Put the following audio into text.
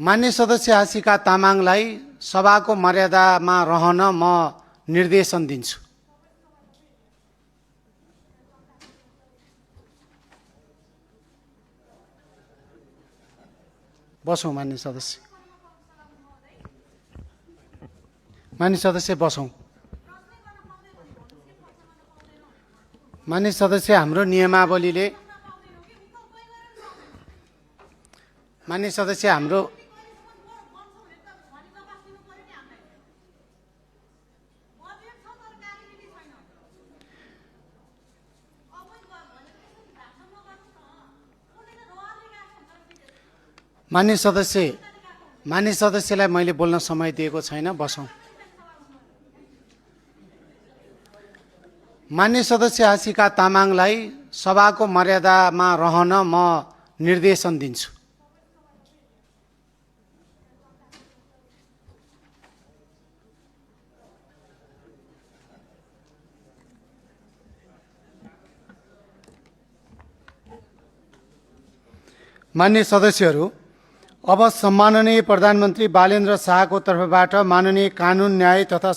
मान्य सदस्य आशिका तामाङलाई सभाको मर्यादामा रहन म निर्देशन दिन्छु। बसौँ मान्य सदस्य। मान्य सदस्य बसौँ। मान्य सदस्य हाम्रो नियमावलीले मान्य सदस्य हाम्रो मान्य सदस्यलाई मैले बोल्न समय दिएको छैन। बसौँ। मान्य सदस्य आशिका तामाङलाई सभाको मर्यादामा रहन म निर्देशन दिन्छु। मान्य सदस्यहरू, अब सम्माननीय प्रधानमन्त्री बालेन्द्र शाहको तर्फबाट माननीय कानुन न्याय तथा